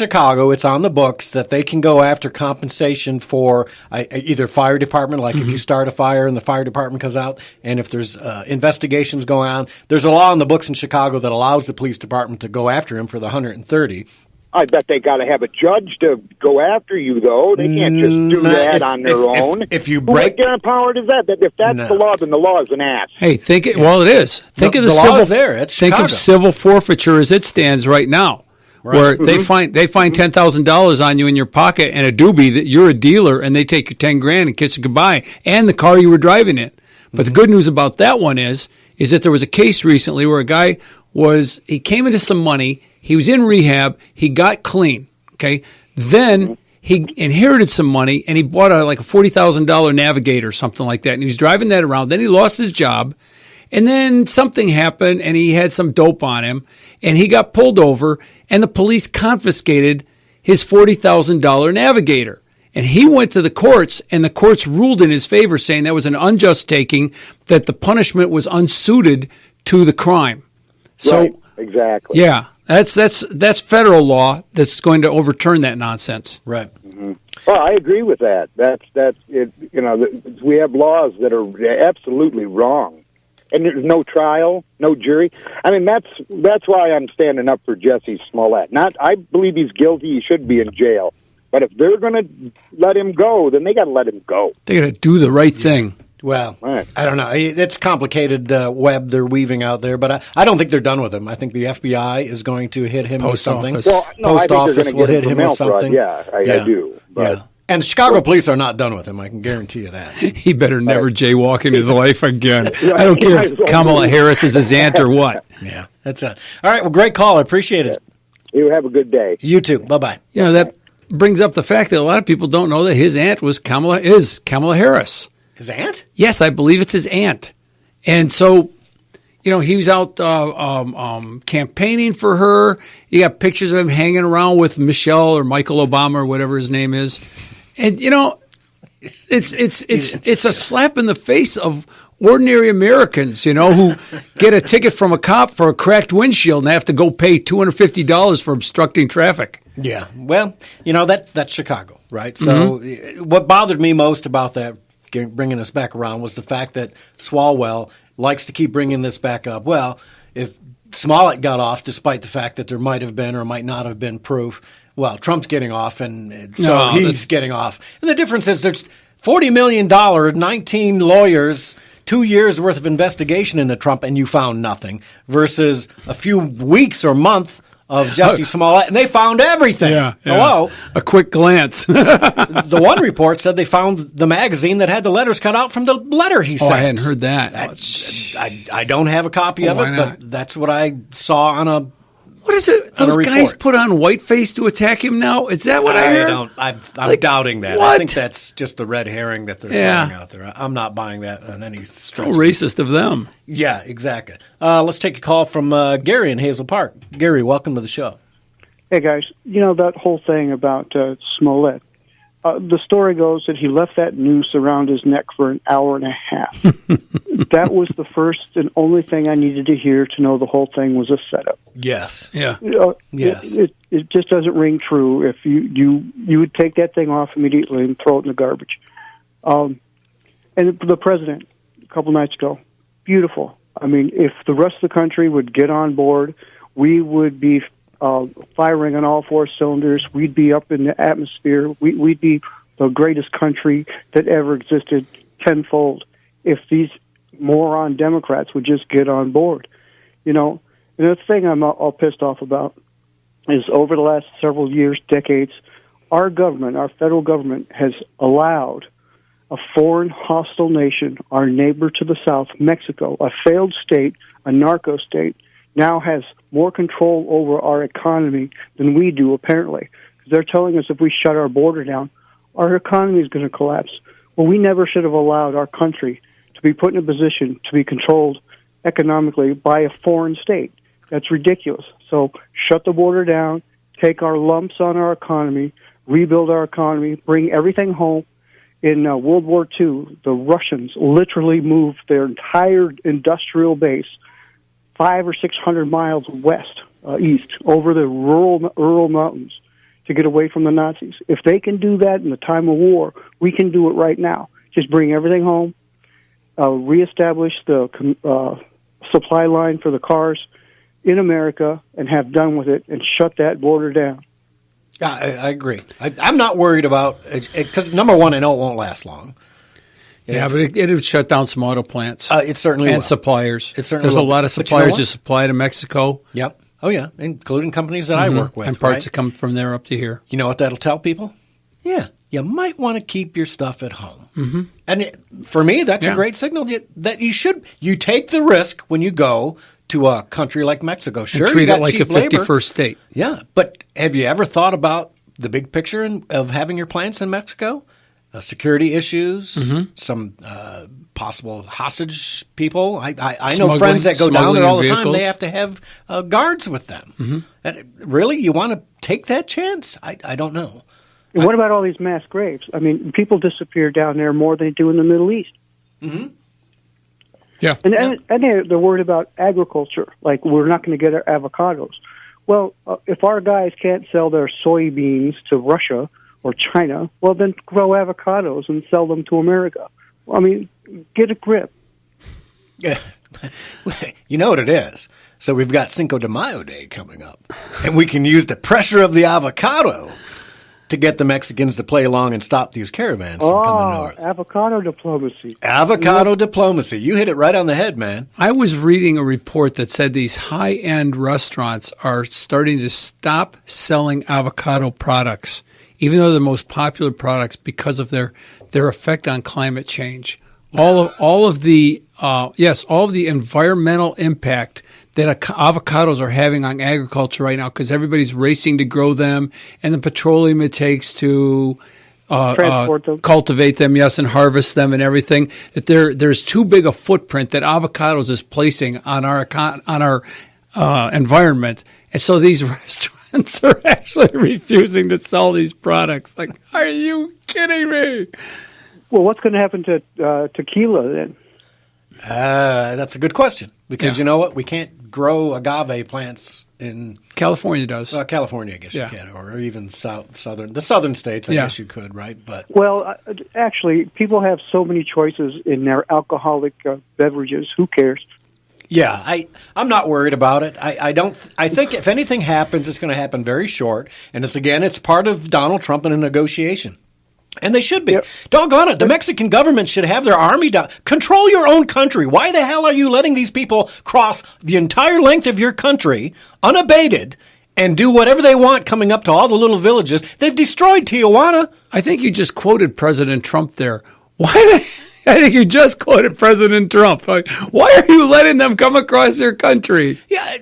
Chicago, it's on the books that they can go after compensation for either fire department, like if you start a fire and the fire department comes out, and if there's investigations going on. There's a law on the books in Chicago that allows the police department to go after him for the 130. I bet they got to have a judge to go after you, though. They can't just do that on their own. If you break, what power does that? If that's the law, then the law is an ass. Hey, well, it is. Think of the law civil. Is there. It's think Chicago. of civil forfeiture as it stands right now, where they find $10,000 on you in your pocket and a doobie that you're a dealer, and they take your $10,000 and kiss it goodbye, and the car you were driving in. But the good news about that one is that there was a case recently where a guy he came into some money. He was in rehab. He got clean. Okay. Then he inherited some money and he bought a $40,000 Navigator or something like that. And he was driving that around. Then he lost his job. And then something happened and he had some dope on him and he got pulled over and the police confiscated his $40,000 Navigator. And he went to the courts and the courts ruled in his favor, saying that was an unjust taking, that the punishment was unsuited to the crime. So, right, exactly. Yeah. That's federal law that's going to overturn that nonsense. Right. Mm-hmm. Well, I agree with that. That's it. We have laws that are absolutely wrong, and there's no trial, no jury. I mean, that's why I'm standing up for Jussie Smollett. I believe he's guilty. He should be in jail. But if they're going to let him go, then they got to let him go. They got to do the right thing. Well, right. I don't know. It's complicated web they're weaving out there, but I don't think they're done with him. I think the FBI is going to hit him with something. Well, no, Post office will hit him with something. Yeah, I do. But. Yeah. And the Chicago police are not done with him. I can guarantee you that. He better never jaywalk in his life again. I don't care if Kamala Harris is his aunt or what. Yeah, that's it. All right, well, great call. I appreciate it. You have a good day. You too. Bye-bye. That brings up the fact that a lot of people don't know that his aunt is Kamala Harris. His aunt? Yes, I believe it's his aunt. And so, he was out campaigning for her. You got pictures of him hanging around with Michelle or Michael Obama or whatever his name is. And, it's a slap in the face of ordinary Americans, who get a ticket from a cop for a cracked windshield and have to go pay $250 for obstructing traffic. Yeah. Well, that's Chicago, right? So what bothered me most about that, bringing us back around, was the fact that Swalwell likes to keep bringing this back up. Well, if Smollett got off, despite the fact that there might have been or might not have been proof, well, Trump's getting off, and so he's getting off. And the difference is there's $40 million, 19 lawyers, 2 years' worth of investigation into Trump, and you found nothing, versus a few weeks or month of Jussie Smollett, and they found everything. Yeah. Hello? A quick glance. The one report said they found the magazine that had the letters cut out from the letter he sent. I hadn't heard that. I don't have a copy of it, but that's what I saw on a What is it? Those guys put on whiteface to attack him now? Is that what I heard? I'm doubting that. What? I think that's just the red herring that they're throwing out there. I'm not buying that on any stretch. How racist of them. Yeah, exactly. Let's take a call from Gary in Hazel Park. Gary, welcome to the show. Hey, guys. That whole thing about Smollett, the story goes that he left that noose around his neck for an hour and a half. That was the first and only thing I needed to hear to know the whole thing was a setup. Yes. Yeah. Yes. It just doesn't ring true. If you would take that thing off immediately and throw it in the garbage. And the president, a couple nights ago, beautiful. I mean, if the rest of the country would get on board, we would be firing on all four cylinders. We'd be up in the atmosphere. We'd be the greatest country that ever existed tenfold if these moron Democrats would just get on board. And the thing I'm all pissed off about is over the last several years, decades, our government, our federal government, has allowed a foreign hostile nation, our neighbor to the south, Mexico, a failed state, a narco state, now has more control over our economy than we do, apparently. They're telling us if we shut our border down, our economy is going to collapse. Well, we never should have allowed our country to be put in a position to be controlled economically by a foreign state. That's ridiculous. So shut the border down, take our lumps on our economy, rebuild our economy, bring everything home. In World War II, the Russians literally moved their entire industrial base 500 or 600 miles east over the rural mountains. to get away from the Nazis. If they can do that in the time of war, we can do it right now. Just bring everything home, reestablish the supply line for the cars in America, and have done with it, and shut that border down. Yeah, I agree. I'm not worried about it because, number one, I know it won't last long. Yeah, but it would shut down some auto plants. It certainly and will. Suppliers. It certainly There's will. a lot of suppliers that supply to Mexico. Yep. Oh, yeah, including companies that I work with. And parts right? that come from there up to here. You know what that'll tell people? Yeah, you might want to keep your stuff at home. Mm-hmm. And for me, that's a great signal that you should. You take the risk when you go to a country like Mexico. Sure, and treat you got it like a cheap 51st labor. state. Yeah, but have you ever thought about the big picture of having your plants in Mexico? Security issues, some possible hostage people. I know friends that go down there all the time. They have to have guards with them. Really, you want to take that chance? I don't know. And what about all these mass graves? I mean, people disappear down there more than they do in the Middle East. Mm-hmm. Yeah. And they're worried about agriculture, like we're not going to get our avocados. Well, if our guys can't sell their soybeans to Russia or China, well, then grow avocados and sell them to America. I mean, get a grip. Yeah. You know what it is. So we've got Cinco de Mayo Day coming up, and we can use the pressure of the avocado to get the Mexicans to play along and stop these caravans from coming north. Avocado diplomacy. Avocado diplomacy. You hit it right on the head, man. I was reading a report that said these high-end restaurants are starting to stop selling avocado products, even though they're the most popular products, because of their effect on climate change. All of the environmental impact that avocados are having on agriculture right now, because everybody's racing to grow them, and the petroleum it takes to transport them, cultivate them, and harvest them, and everything. That there's too big a footprint that avocados is placing on our environment, and so these restaurants are actually refusing to sell these products. Like, are you kidding me? Well, what's going to happen to tequila then? That's a good question, because you know what? We can't grow agave plants in California. Does California? I guess you can, or even the southern states. I guess you could, right? But actually, people have so many choices in their alcoholic beverages. Who cares? Yeah, I'm not worried about it. I think if anything happens, it's going to happen very short, and it's part of Donald Trump in a negotiation. And they should be. Yep. Doggone it. The Mexican government should have their army down. Control your own country. Why the hell are you letting these people cross the entire length of your country unabated and do whatever they want coming up to all the little villages? They've destroyed Tijuana. I think you just quoted President Trump there. I think you just quoted President Trump. Why are you letting them come across your country? Yeah,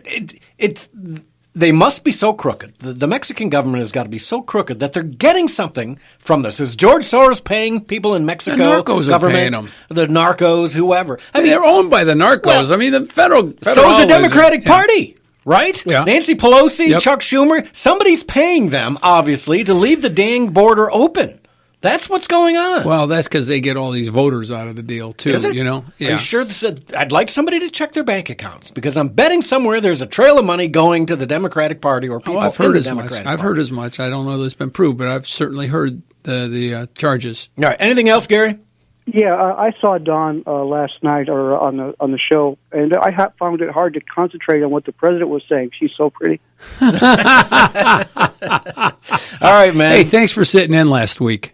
they must be so crooked. The Mexican government has got to be so crooked that they're getting something from this. Is George Soros paying people in Mexico? The narcos are paying them. The narcos, whoever. I mean, they're owned by the narcos. Well, the federal so is the Democratic Party, right? Yeah. Nancy Pelosi, Chuck Schumer. Somebody's paying them, obviously, to leave the dang border open. That's what's going on. Well, that's because they get all these voters out of the deal, too. Is it? Yeah. Are you sure? I'd like somebody to check their bank accounts, because I'm betting somewhere there's a trail of money going to the Democratic Party or people I've heard in the as Democratic much. I've Party. heard as much. I don't know that it's been proved, but I've certainly heard the charges. All right. Anything else, Gary? Yeah, I saw Dawn last night or on the show, and I found it hard to concentrate on what the president was saying. She's so pretty. All right, man. Hey, thanks for sitting in last week.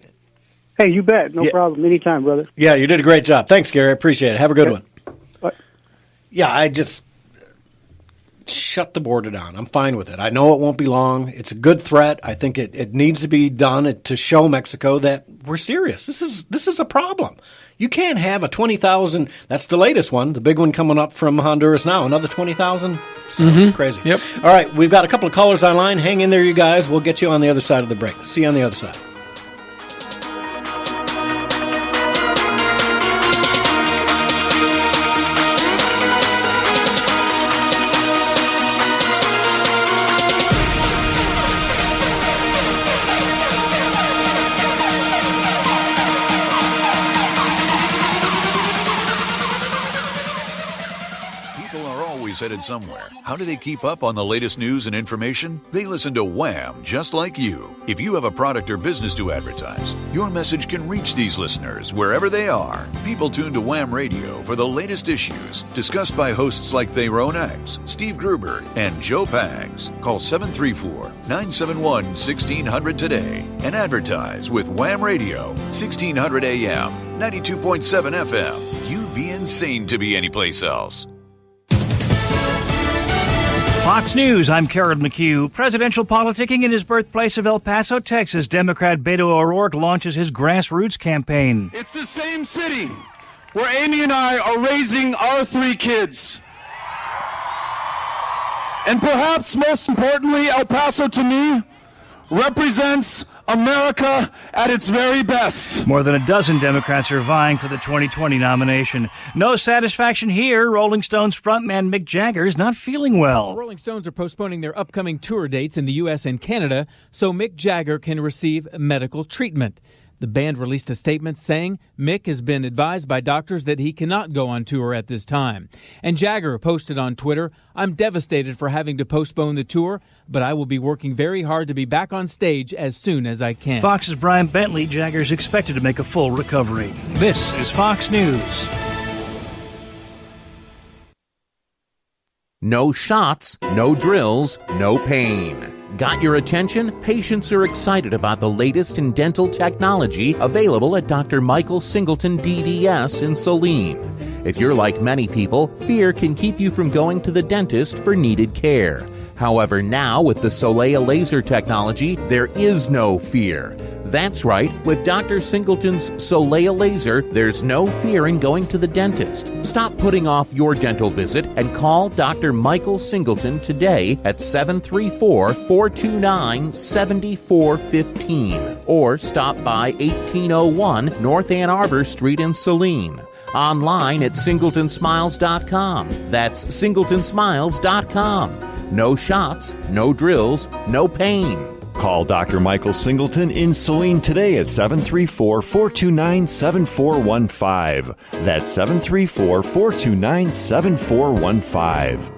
Hey, you bet. No problem. Anytime, brother. Yeah, you did a great job. Thanks, Gary. I appreciate it. Have a good one. Bye. Yeah, I just shut the border down. I'm fine with it. I know it won't be long. It's a good threat. I think it needs to be done to show Mexico that we're serious. This is a problem. You can't have a 20,000. That's the latest one. The big one coming up from Honduras now. Another 20,000. Crazy. Yep. All right, we've got a couple of callers online. Hang in there, you guys. We'll get you on the other side of the break. See you on the other side. always headed somewhere. How do they keep up on the latest news and information? They listen to Wham just like you. If you have a product or business to advertise, your message can reach these listeners wherever they are. People tune to Wham Radio for the latest issues, discussed by hosts like Thayrone X, Steve Gruber, and Joe Pags. Call 734-971-1600 today and advertise with Wham Radio, 1600 AM, 92.7 FM. You'd be insane to be anyplace else. Fox News, I'm Karen McHugh. Presidential politicking in his birthplace of El Paso, Texas. Democrat Beto O'Rourke launches his grassroots campaign. It's the same city where Amy and I are raising our 3 kids. And perhaps most importantly, El Paso to me represents America at its very best. More than a dozen Democrats are vying for the 2020 nomination. No satisfaction here. Rolling Stones frontman Mick Jagger is not feeling well. Rolling Stones are postponing their upcoming tour dates in the U.S. and Canada so Mick Jagger can receive medical treatment. The band released a statement saying Mick has been advised by doctors that he cannot go on tour at this time. And Jagger posted on Twitter, "I'm devastated for having to postpone the tour, but I will be working very hard to be back on stage as soon as I can." Fox's Brian Bentley. Jagger is expected to make a full recovery. This is Fox News. No shots, no drills, no pain. Got your attention? Patients are excited about the latest in dental technology available at Dr. Michael Singleton DDS in Saline. If you're like many people, fear can keep you from going to the dentist for needed care. However, now with the Soleil laser technology, there is no fear. That's right, with Dr. Singleton's Soleil laser, there's no fear in going to the dentist. Stop putting off your dental visit and call Dr. Michael Singleton today at 734-429-7415 or stop by 1801 North Ann Arbor Street in Saline. Online at singletonsmiles.com. That's singletonsmiles.com. No shots, no drills, no pain. Call Dr. Michael Singleton in Saline today at 734-429-7415. That's 734-429-7415.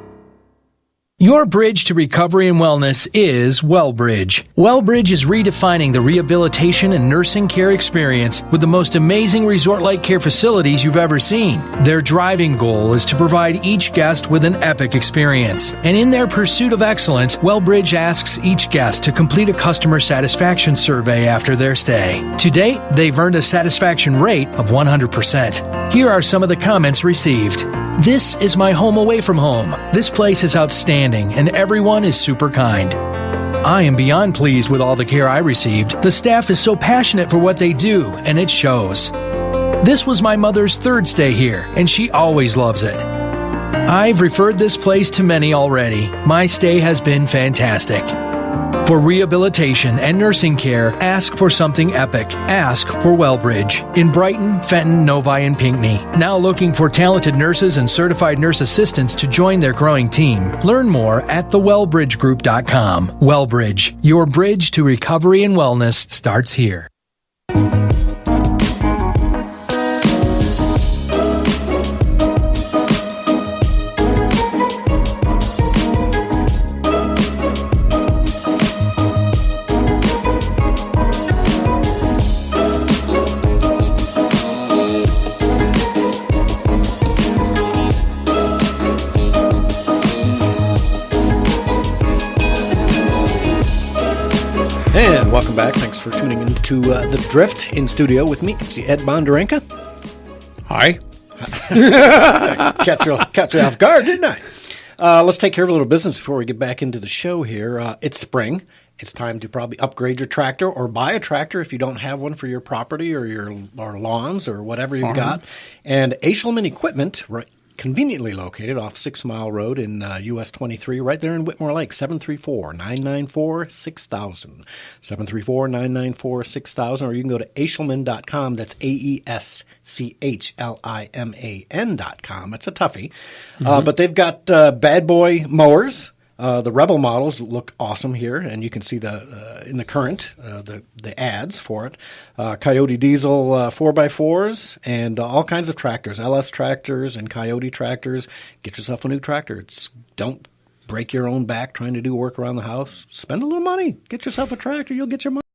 Your bridge to recovery and wellness is WellBridge. WellBridge is redefining the rehabilitation and nursing care experience with the most amazing resort-like care facilities you've ever seen. Their driving goal is to provide each guest with an epic experience. And in their pursuit of excellence, WellBridge asks each guest to complete a customer satisfaction survey after their stay. To date, they've earned a satisfaction rate of 100%. Here are some of the comments received. This is my home away from home. This place is outstanding and everyone is super kind. I am beyond pleased with all the care I received. The staff is so passionate for what they do and it shows. This was my mother's 3rd stay here and she always loves it. I've referred this place to many already. My stay has been fantastic. For rehabilitation and nursing care, ask for something epic. Ask for WellBridge in Brighton, Fenton, Novi, and Pinckney. Now looking for talented nurses and certified nurse assistants to join their growing team. Learn more at thewellbridgegroup.com. WellBridge, your bridge to recovery and wellness starts here. And welcome back. Thanks for tuning in to The Drift in studio with me. It's Ed Bonderenka. Hi. Catch you off guard, didn't I? Let's take care of a little business before we get back into the show here. It's spring. It's time to probably upgrade your tractor or buy a tractor if you don't have one for your property or your lawns or whatever you've got. And Aishelman Equipment, conveniently located off 6 Mile Road in US 23, right there in Whitmore Lake, 734-994-6000. 734-994-6000, or you can go to aishelman.com. That's AESCHLIMAN.com. It's a toughie. But they've got bad boy mowers, The Rebel models look awesome here, and you can see the in the current the ads for it. Coyote Diesel 4x4s and all kinds of tractors, LS tractors and Coyote tractors. Get yourself a new tractor. Don't break your own back trying to do work around the house. Spend a little money. Get yourself a tractor. You'll get your money.